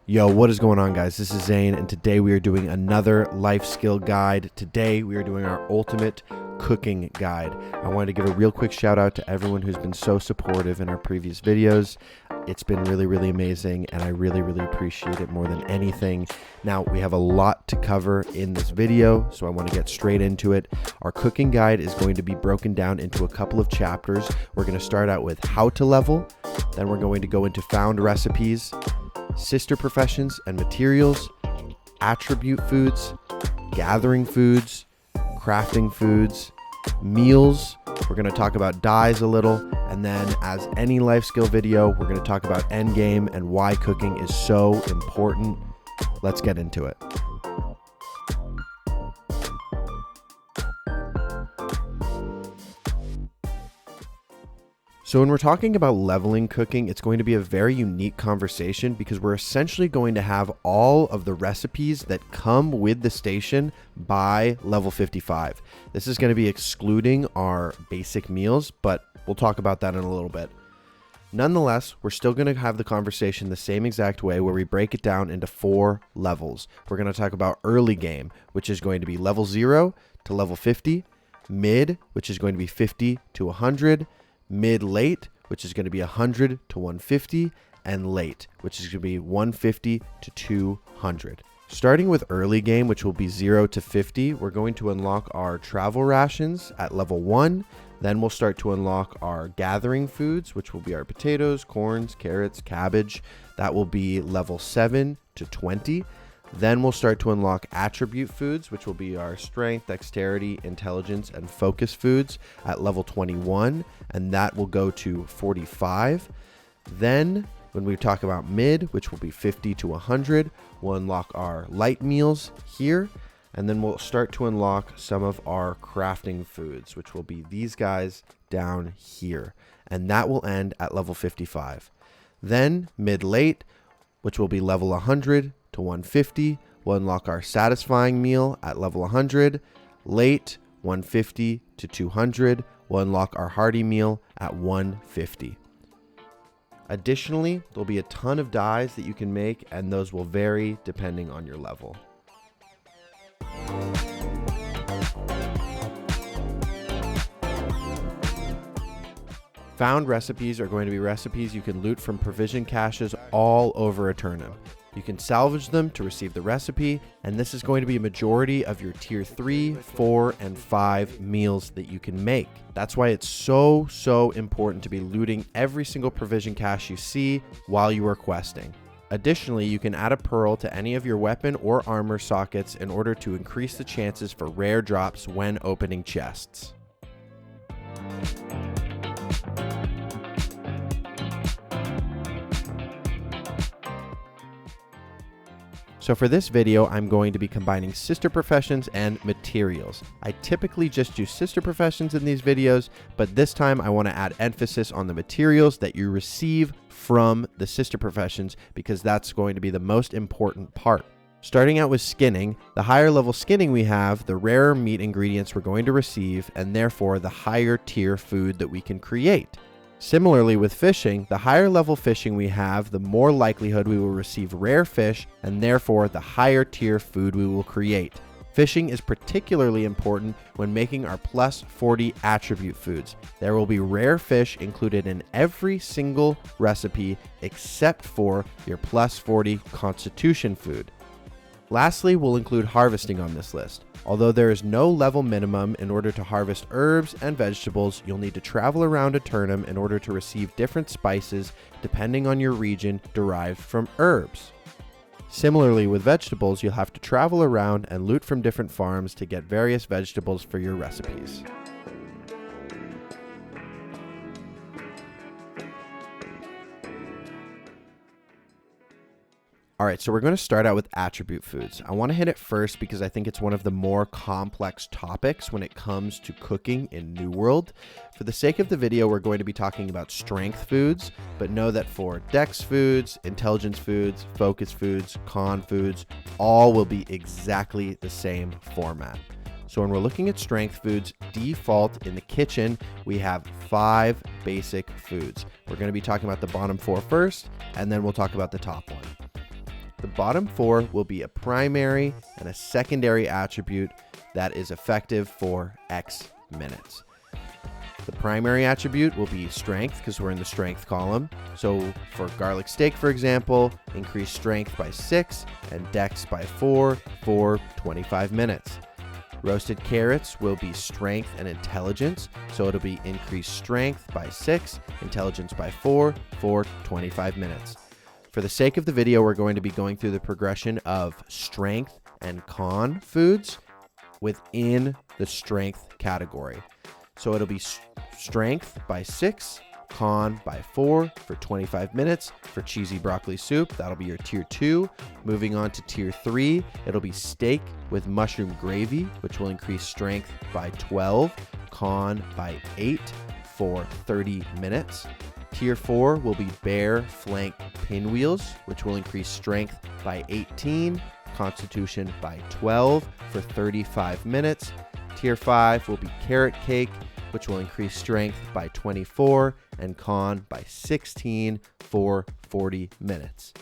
Yo, what is going on, guys? This is Zane, and today we are doing another life skill guide. Today we are doing our ultimate cooking guide. I wanted to give a real quick shout out to everyone who's been so supportive in our previous videos. It's been really amazing, and I really appreciate it more than anything. Now, we have a lot to cover in this video, so I want to get straight into it. Our cooking guide is going to be broken down into a couple of chapters. We're going to start out with how to level, then we're going to go into found recipes, sister professions and materials, attribute foods, gathering foods, crafting foods, meals. We're going to talk about dyes a little, and then as any life skill video, we're going to talk about Endgame and why cooking is so important. Let's get into it. So when we're talking about leveling cooking, it's going to be a very unique conversation because we're essentially going to have all of the recipes that come with the station by level 55. This is going to be excluding our basic meals, but we'll talk about that in a little bit. Nonetheless, we're still going to have the conversation the same exact way where we break it down into 4 levels. We're going to talk about early game, which is going to be level 0 to level 50, mid, which is going to be 50 to 100, mid-late, which is going to be 100 to 150, and late, which is going to be 150 to 200. Starting with early game, which will be 0 to 50, we're going to unlock our travel rations at level 1. Then we'll start to unlock our gathering foods, which will be our potatoes, corns, carrots, cabbage. That will be level 7 to 20. Then we'll start to unlock attribute foods, which will be our strength, dexterity, intelligence, and focus foods at level 21, and that will go to 45. Then when we talk about mid, which will be 50 to 100, we'll unlock our light meals here, and then we'll start to unlock some of our crafting foods, which will be these guys down here, and that will end at level 55. Then mid-late, which will be level 100 to 150, we'll unlock our satisfying meal at level 100. Late, 150 to 200, we'll unlock our hearty meal at 150. Additionally, there'll be a ton of dyes that you can make, and those will vary depending on your level. Found recipes are going to be recipes you can loot from provision caches all over a turnip. You can salvage them to receive the recipe, and this is going to be a majority of your tier 3, 4, and 5 meals that you can make. That's why it's so important to be looting every single provision cache you see while you are questing. Additionally, you can add a pearl to any of your weapon or armor sockets in order to increase the chances for rare drops when opening chests. So for this video, I'm going to be combining sister professions and materials. I typically just use sister professions in these videos, but this time I want to add emphasis on the materials that you receive from the sister professions because that's going to be the most important part. Starting out with skinning, the higher level skinning we have, the rarer meat ingredients we're going to receive, and therefore the higher tier food that we can create. Similarly with fishing, the higher level fishing we have, the more likelihood we will receive rare fish, and therefore the higher tier food we will create. Fishing is particularly important when making our plus 40 attribute foods. There will be rare fish included in every single recipe except for your plus 40 constitution food. Lastly, we'll include harvesting on this list. Although there is no level minimum in order to harvest herbs and vegetables, you'll need to travel around a turnip in order to receive different spices depending on your region derived from herbs. Similarly with vegetables, you'll have to travel around and loot from different farms to get various vegetables for your recipes. Alright, so we're going to start out with attribute foods. I want to hit it first because I think it's one of the more complex topics when it comes to cooking in New World. For the sake of the video, we're going to be talking about strength foods, but know that for dex foods, intelligence foods, focus foods, con foods, all will be exactly the same format. So when we're looking at strength foods, default in the kitchen, we have 5 basic foods. We're going to be talking about the bottom 4 first, and then we'll talk about the top one. The bottom 4 will be a primary and a secondary attribute that is effective for X minutes. The primary attribute will be strength because we're in the strength column. So for garlic steak, for example, increase strength by 6 and dex by 4 for 25 minutes. Roasted carrots will be strength and intelligence. So it'll be increased strength by 6, intelligence by 4 for 25 minutes. For the sake of the video, we're going to be going through the progression of strength and con foods within the strength category. So it'll be strength by 6, con by 4 for 25 minutes for cheesy broccoli soup. That'll be your tier 2. Moving on to tier 3, it'll be steak with mushroom gravy, which will increase strength by 12, con by 8 for 30 minutes. Tier 4 will be bear flank pinwheels, which will increase strength by 18, constitution by 12 for 35 minutes. Tier 5 will be carrot cake, which will increase strength by 24 and con by 16 for 40 minutes.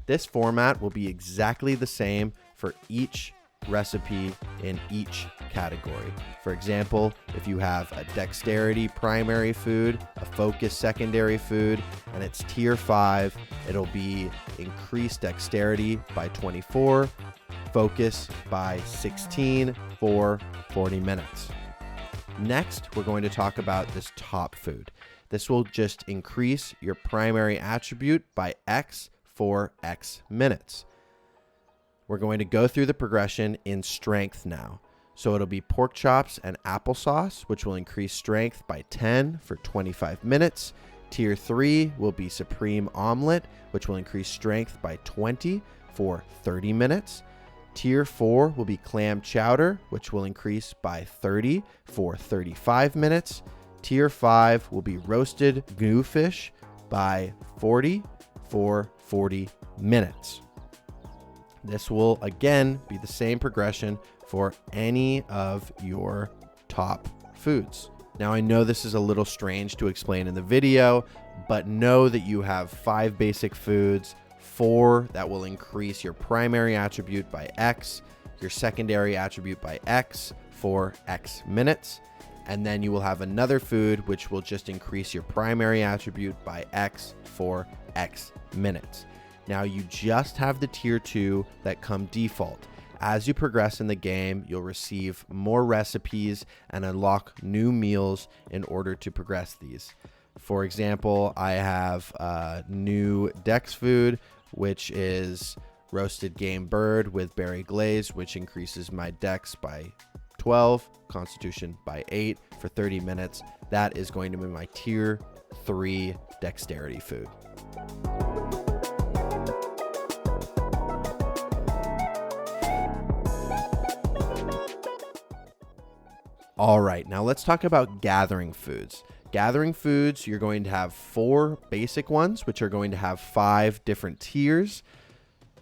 This format will be exactly the same for each recipe in each category. For example, if you have a dexterity primary food, a focus secondary food, and it's tier 5, it'll be increased dexterity by 24, focus by 16 for 40 minutes. Next, we're going to talk about this top food. This will just increase your primary attribute by X for X minutes. We're going to go through the progression in strength now. So it'll be pork chops and applesauce, which will increase strength by 10 for 25 minutes. Tier 3 will be supreme omelet, which will increase strength by 20 for 30 minutes. Tier 4 will be clam chowder, which will increase by 30 for 35 minutes. Tier 5 will be roasted gnu fish by 40 for 40 minutes. This will again be the same progression for any of your top foods. Now, I know this is a little strange to explain in the video, but know that you have 5 basic foods, 4 that will increase your primary attribute by X, your secondary attribute by X for X minutes, and then you will have another food which will just increase your primary attribute by X for X minutes. Now you just have the tier 2 that come default. As you progress in the game, you'll receive more recipes and unlock new meals in order to progress these. For example, I have a new Dex food, which is roasted game bird with berry glaze, which increases my Dex by 12, constitution by 8 for 30 minutes. That is going to be my tier 3 dexterity food. All right, now let's talk about gathering foods. Gathering foods, you're going to have 4 basic ones, which are going to have 5 different tiers.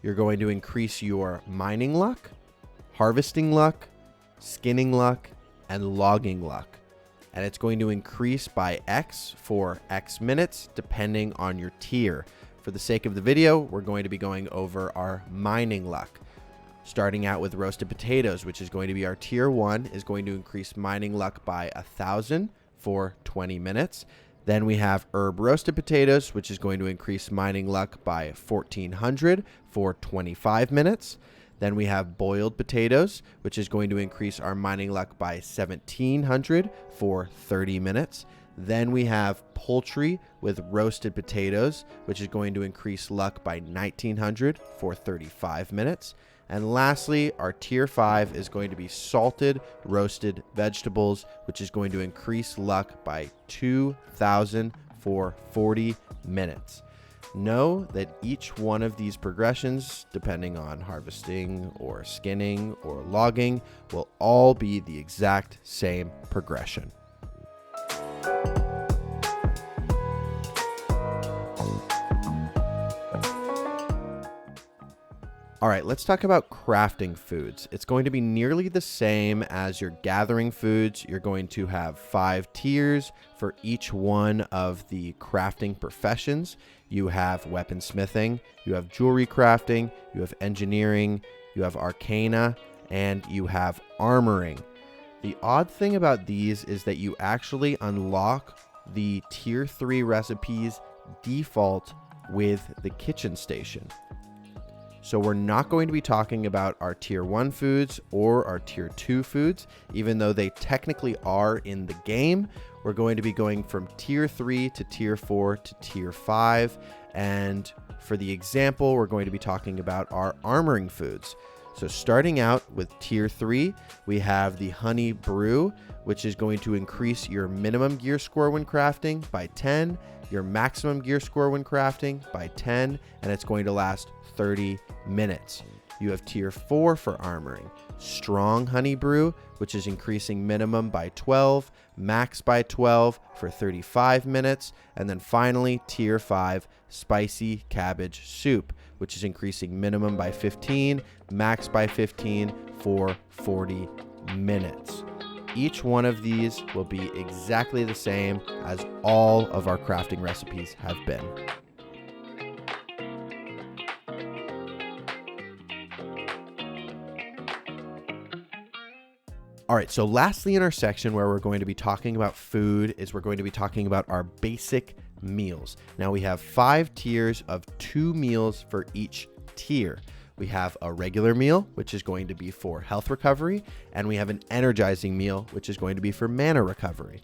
You're going to increase your mining luck, harvesting luck, skinning luck, and logging luck. And it's going to increase by X for X minutes, depending on your tier. For the sake of the video, we're going to be going over our mining luck. Starting out with roasted potatoes, which is going to be our tier 1, is going to increase mining luck by 1,000 for 20 minutes. Then we have herb roasted potatoes, which is going to increase mining luck by 1,400 for 25 minutes. Then we have boiled potatoes, which is going to increase our mining luck by 1,700 for 30 minutes. Then we have poultry with roasted potatoes, which is going to increase luck by 1,900 for 35 minutes. And lastly, our tier 5 is going to be salted roasted vegetables, which is going to increase luck by 2,000 for 40 minutes. Know that each one of these progressions, depending on harvesting or skinning or logging, will all be the exact same progression. All right, let's talk about crafting foods. It's going to be nearly the same as your gathering foods. You're going to have 5 tiers for each one of the crafting professions. You have weaponsmithing, you have jewelry crafting, you have engineering, you have arcana, and you have armoring. The odd thing about these is that you actually unlock the tier 3 recipes default with the kitchen station. So we're not going to be talking about our tier 1 foods or our tier 2 foods, even though they technically are in the game. We're going to be going from tier 3 to tier 4 to tier 5. And for the example, we're going to be talking about our armoring foods. So starting out with tier 3, we have the honey brew, which is going to increase your minimum gear score when crafting by 10, your maximum gear score when crafting by 10, and it's going to last 30 minutes. You have tier 4 for armoring, strong honey brew, which is increasing minimum by 12, max by 12 for 35 minutes, and then finally tier 5, spicy cabbage soup, which is increasing minimum by 15, max by 15 for 40 minutes. Each one of these will be exactly the same as all of our crafting recipes have been. All right, so lastly in our section where we're going to be talking about food is we're going to be talking about our basic meals. Now we have 5 tiers of 2 meals for each tier. We have a regular meal, which is going to be for health recovery, and we have an energizing meal, which is going to be for mana recovery.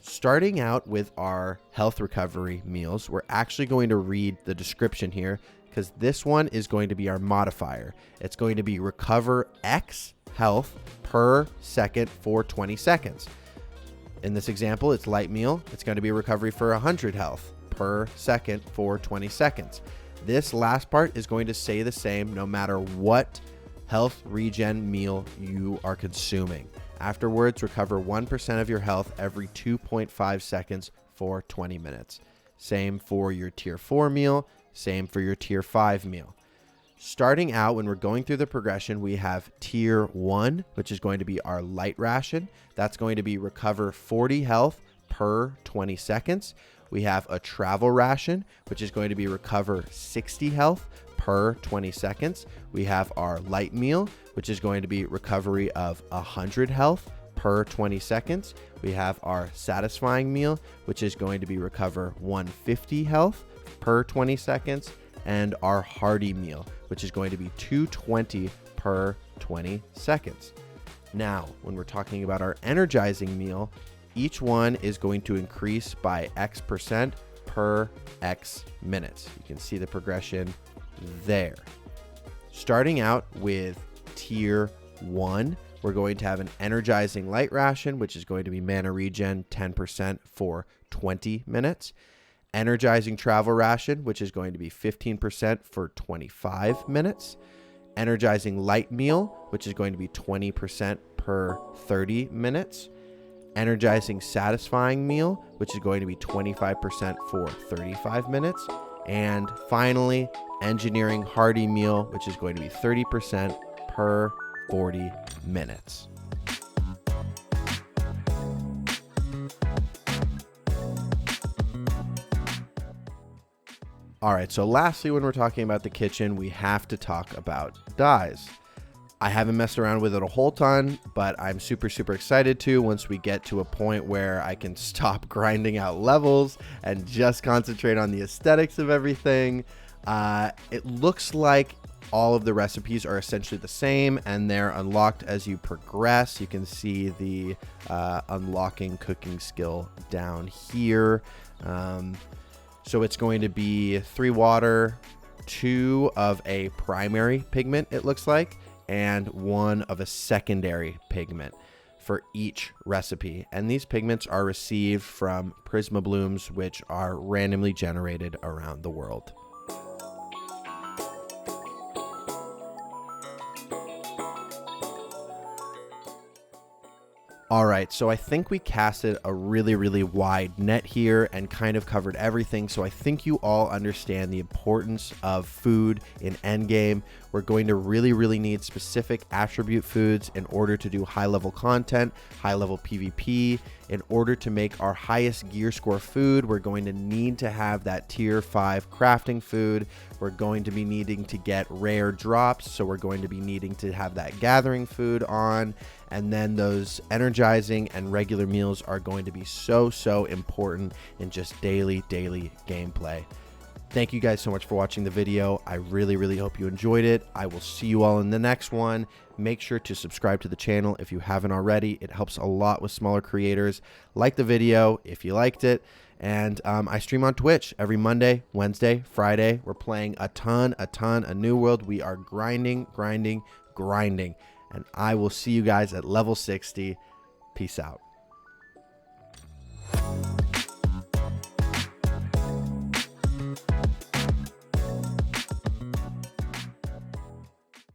Starting out with our health recovery meals, we're actually going to read the description here because this one is going to be our modifier. It's going to be recover X health per second for 20 seconds. In this example, it's light meal. It's going to be a recovery for 100 health per second for 20 seconds. This last part is going to stay the same no matter what health regen meal you are consuming. Afterwards, recover 1% of your health every 2.5 seconds for 20 minutes. Same for your tier 4 meal, same for your tier 5 meal. Starting out, when we're going through the progression, we have tier 1, which is going to be our light ration. That's going to be recover 40 health per 20 seconds. We have a travel ration, which is going to be recover 60 health per 20 seconds. We have our light meal, which is going to be recovery of 100 health per 20 seconds. We have our satisfying meal, which is going to be recover 150 health per 20 seconds. And our hearty meal, which is going to be 220 per 20 seconds. Now, when we're talking about our energizing meal, each one is going to increase by X% per X minutes. You can see the progression there. Starting out with tier 1, we're going to have an energizing light ration, which is going to be mana regen 10% for 20 minutes. Energizing travel ration, which is going to be 15% for 25 minutes. Energizing light meal, which is going to be 20% per 30 minutes. Energizing satisfying meal, which is going to be 25% for 35 minutes. And finally, engineering hearty meal, which is going to be 30% per 40 minutes. All right, so lastly, when we're talking about the kitchen, we have to talk about dyes. I haven't messed around with it a whole ton, but I'm super excited to once we get to a point where I can stop grinding out levels and just concentrate on the aesthetics of everything. It looks like all of the recipes are essentially the same and they're unlocked as you progress. You can see the unlocking cooking skill down here. So it's going to be 3 water, 2 of a primary pigment, it looks like, and 1 of a secondary pigment for each recipe. And these pigments are received from Prisma blooms, which are randomly generated around the world. All right, so I think we casted a really wide net here and kind of covered everything. So I think you all understand the importance of food in Endgame. We're going to really need specific attribute foods in order to do high level content, high level PvP. In order to make our highest gear score food, we're going to need to have that tier 5 crafting food. We're going to be needing to get rare drops, so we're going to be needing to have that gathering food on. And then those energizing and regular meals are going to be so important in just daily gameplay. Thank you guys so much for watching the video. I really hope you enjoyed it. I will see you all in the next one. Make sure to subscribe to the channel if you haven't already. It helps a lot with smaller creators. Like the video if you liked it. And I stream on Twitch every Monday, Wednesday, Friday. We're playing a ton, a new world. We are grinding. And I will see you guys at level 60. Peace out.